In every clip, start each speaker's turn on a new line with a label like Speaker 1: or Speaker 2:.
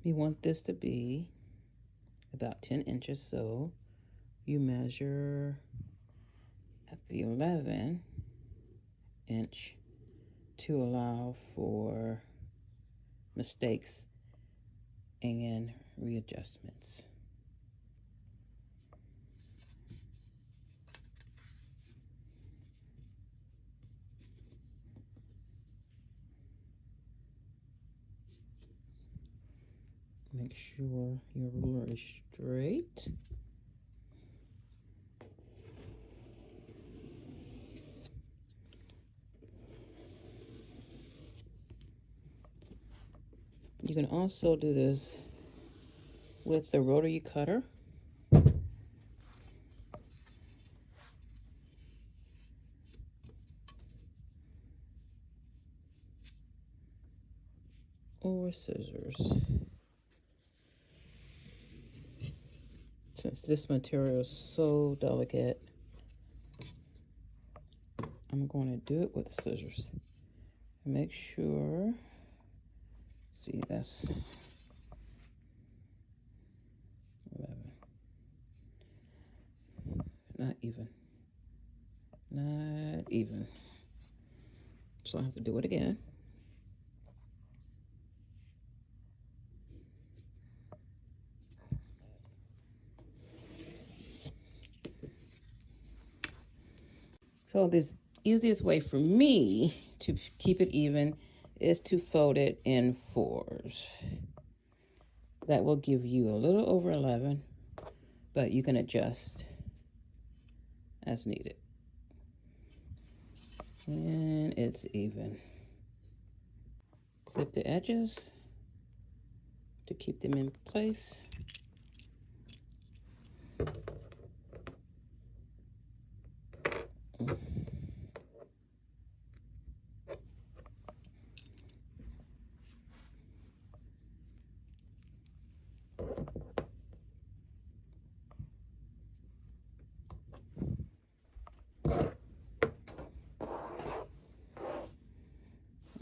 Speaker 1: We want this to be about 10 inches, so you measure at the 11-inch to allow for mistakes and readjustments. Make sure your ruler is straight. You can also do this with the rotary cutter. Or scissors. Since this material is so delicate, I'm going to do it with scissors. Make sure, see, that's 11. Not even. Not even. So I have to do it again. So this easiest way for me to keep it even is to fold it in 4s. That will give you a little over 11, but you can adjust as needed. And it's even. Clip the edges to keep them in place.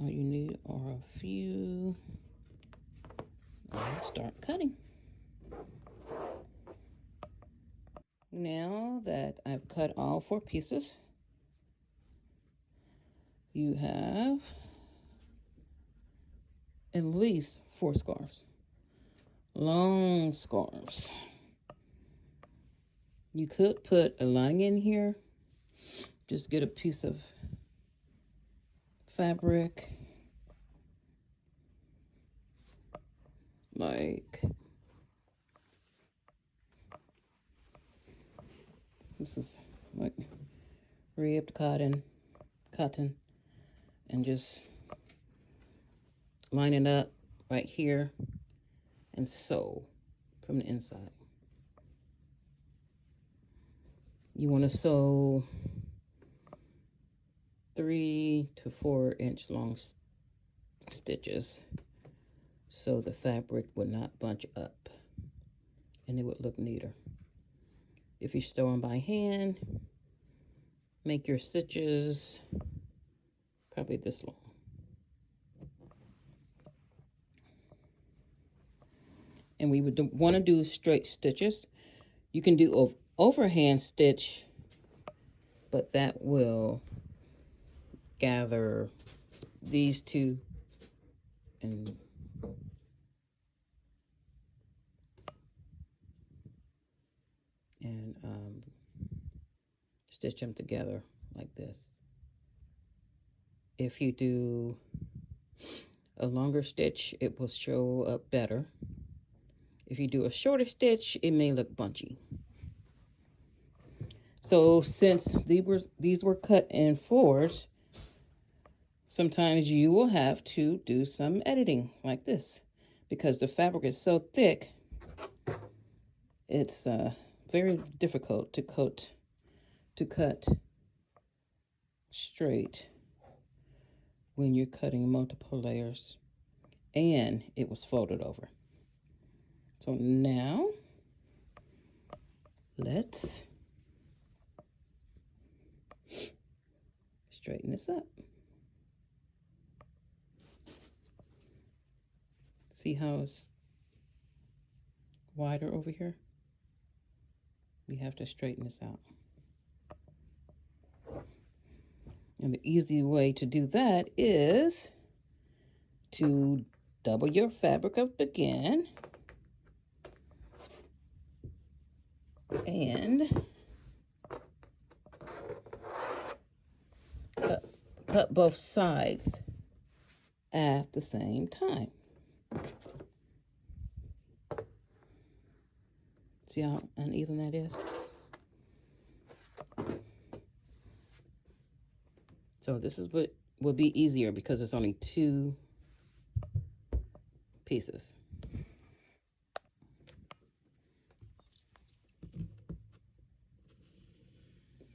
Speaker 1: All you need are a few. And start cutting. Now that I've cut all 4 pieces, you have at least 4 scarves. Long scarves. You could put a lining in here. Just get a piece of fabric, like this is like ribbed cotton, and just line it up right here and sew from the inside. You want to sew 3 to 4 inch long stitches so the fabric would not bunch up and it would look neater. If you're sewing by hand, make your stitches probably this long. And we would want to do straight stitches. You can do overhand stitch, but that will gather these two and stitch them together like this. If you do a longer stitch, it will show up better. If you do a shorter stitch, it may look bunchy. So since these were cut in 4s, sometimes you will have to do some editing like this because the fabric is so thick. It's very difficult to cut straight when you're cutting multiple layers, and it was folded over. So now let's straighten this up. See how it's wider over here. We have to straighten this out. And the easy way to do that is to double your fabric up again and cut both sides at the same time. See how uneven that is? So this is what will be easier because it's only 2 pieces.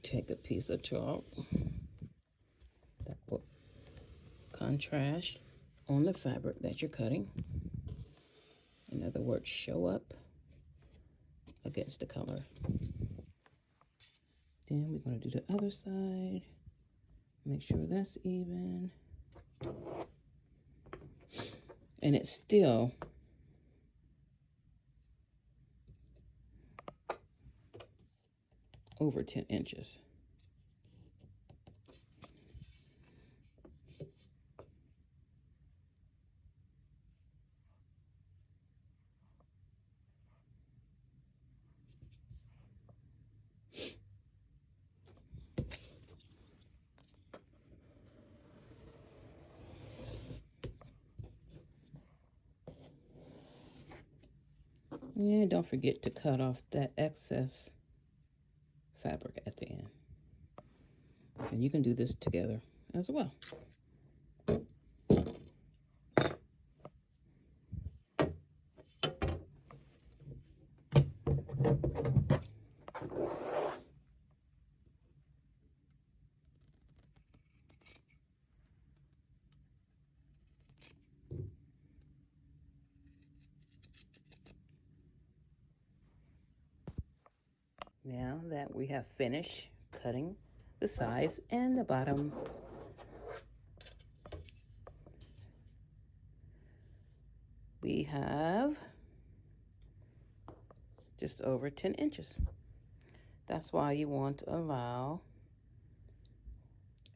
Speaker 1: Take a piece of chalk that will contrast on the fabric that you're cutting. In other words, show up against the color. Then we're going to do the other side. Make sure that's even. And it's still over 10 inches. And don't forget to cut off that excess fabric at the end. And you can do this together as well. Now that we have finished cutting the sides and the bottom, we have just over 10 inches. That's why you want to allow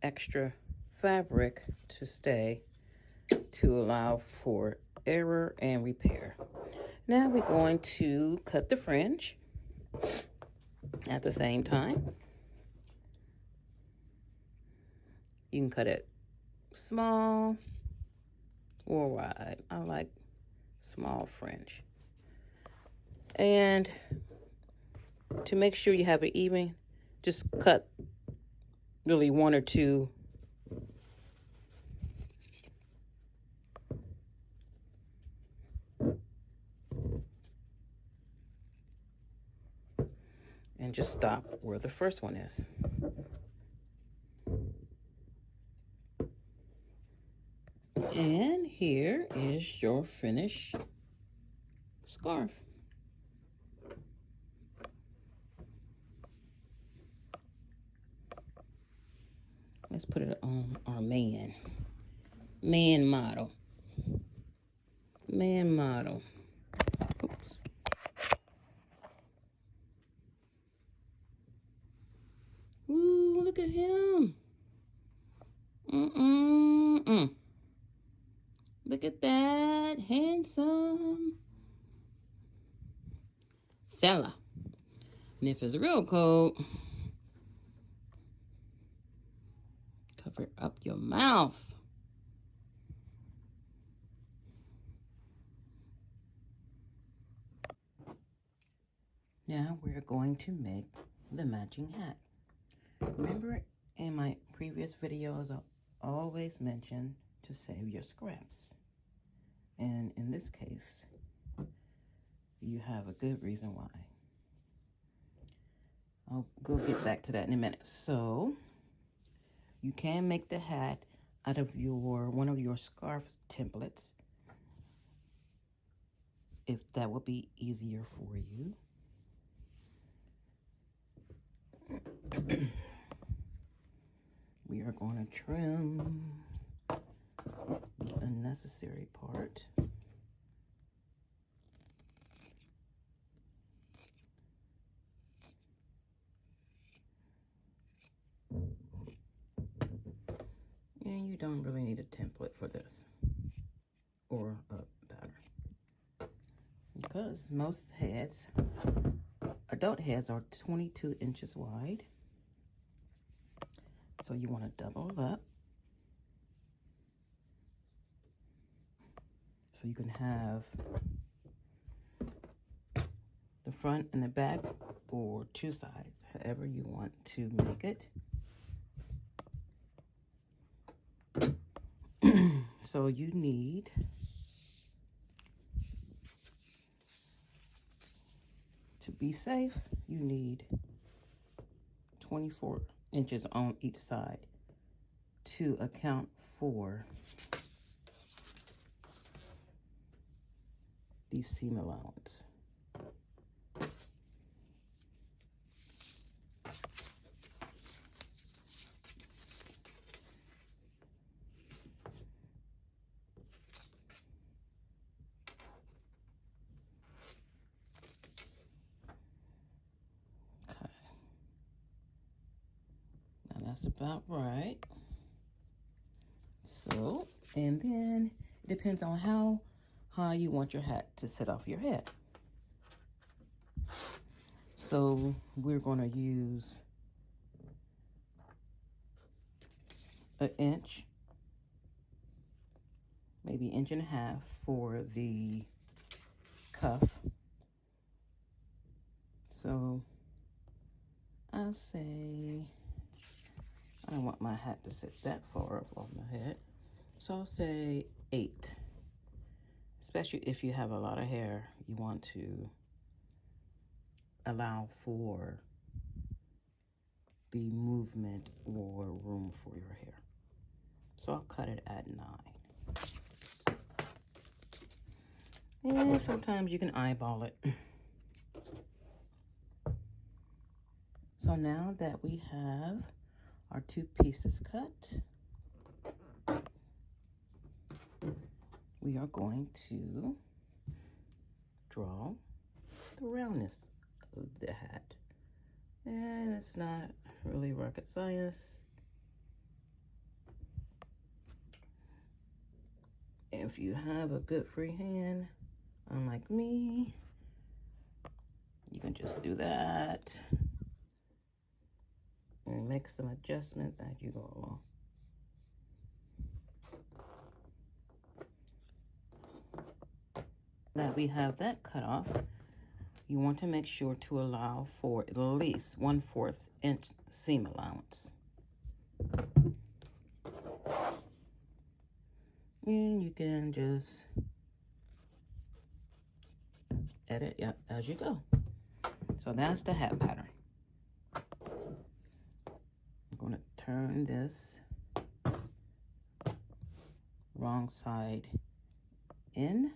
Speaker 1: extra fabric to stay to allow for error and repair. Now we're going to cut the fringe at the same time. You can cut it small or wide. I like small fringe. And to make sure you have it even, just cut really 1 or 2 and just stop where the first one is. And here is your finished scarf. Let's put it on our man model. Man model. Oops. Ooh, look at him. Look at that handsome fella. And if it's real cold, cover up your mouth. Now we're going to make the matching hat. Remember in my previous videos, I always mention to save your scraps. And in this case, you have a good reason why. I'll go get back to that in a minute. So you can make the hat out of one of your scarf templates, if that would be easier for you. We are going to trim the unnecessary part. you don't really need a template for this or a pattern, because most heads, adult heads, are 22 inches wide. So you want to double it up so you can have the front and the back, or two sides, however you want to make it. So you need to be safe, you need 24 inches on each side to account for the seam allowance. Okay. Now that's about right. So, and then it depends on how high you want your hat to sit off your head. So we're going to use an inch, maybe inch and a half for the cuff. So I'll say, I don't want my hat to sit that far up off my head. So I'll say 8. Especially if you have a lot of hair, you want to allow for the movement or room for your hair. So I'll cut it at 9. And sometimes you can eyeball it. So now that we have our 2 pieces cut, we are going to draw the roundness of the hat. And it's not really rocket science. If you have a good free hand, unlike me, you can just do that and make some adjustments as you go along. Now we have that cut off, you want to make sure to allow for at least 1/4 inch seam allowance. And you can just edit as you go. So that's the hat pattern. I'm going to turn this wrong side in.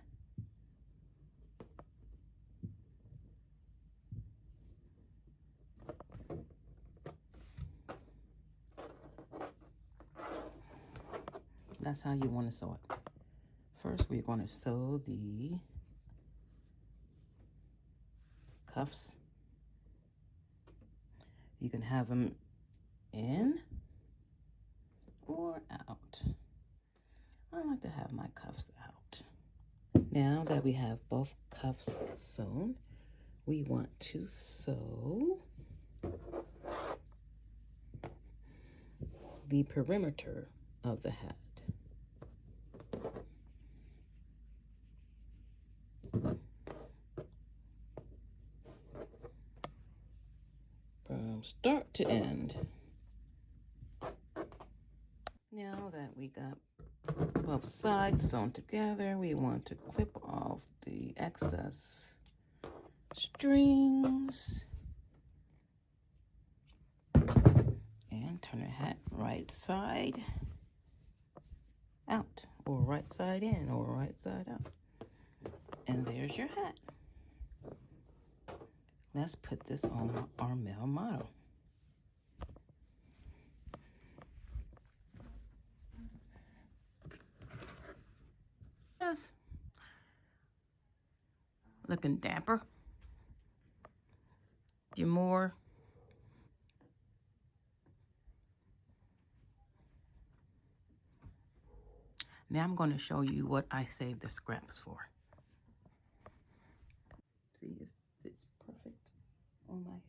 Speaker 1: That's how you want to sew it. First, we're going to sew the cuffs. You can have them in or out. I like to have my cuffs out. Now that we have both cuffs sewn, we want to sew the perimeter of the hat. From start to end. Now that we got both sides sewn together, we want to clip off the excess strings and turn the hat right side out, or right side in, or right side out. And there's your hat. Let's put this on our male model. Yes. Looking dapper. Demore. Now I'm going to show you what I saved the scraps for. See if it's perfect on my head.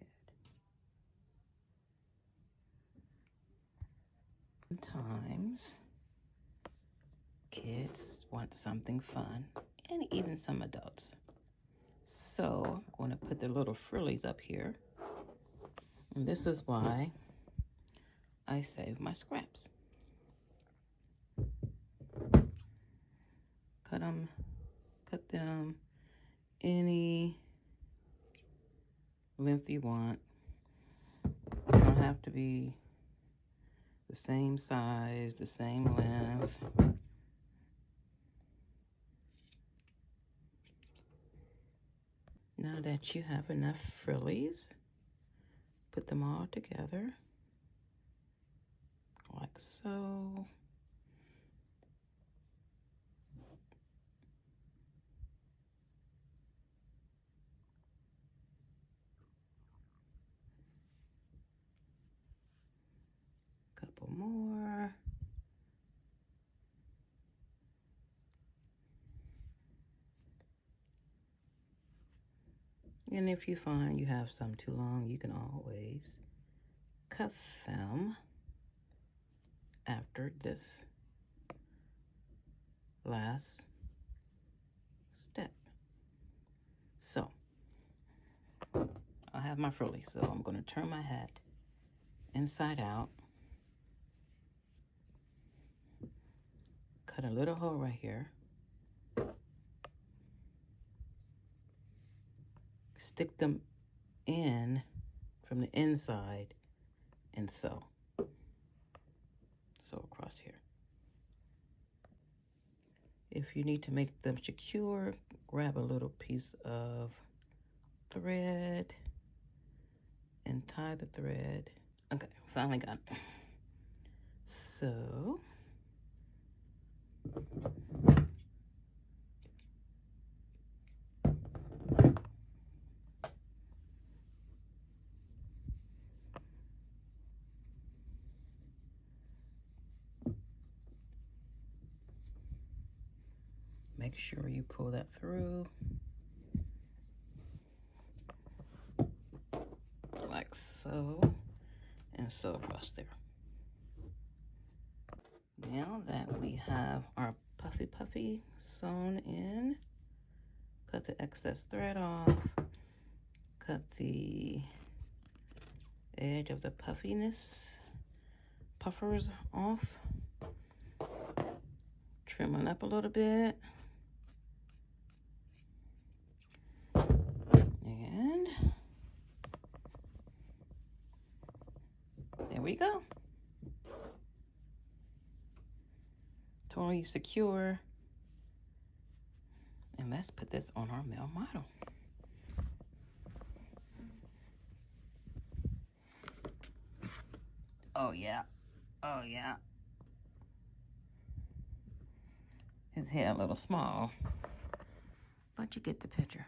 Speaker 1: Sometimes kids want something fun, and even some adults. So I'm going to put the little frillies up here. And this is why I save my scraps. Cut them any length you want. They don't have to be the same size, the same length. Now that you have enough frillies, put them all together like so. Couple more. And if you find you have some too long, you can always cut them after this last step. So I have my frilly, so I'm going to turn my hat inside out, cut a little hole right here, stick them in from the inside, and sew across here. If you need to make them secure, grab a little piece of thread and tie the thread. Okay, finally got it. So make sure you pull that through like so, and sew across there. Now that we have our puffy sewn in, cut the excess thread off, cut the edge of the puffers off, trim them up a little bit, and there we go. Totally secure. And let's put this on our male model. Oh yeah, oh yeah. His hair a little small, but you get the picture.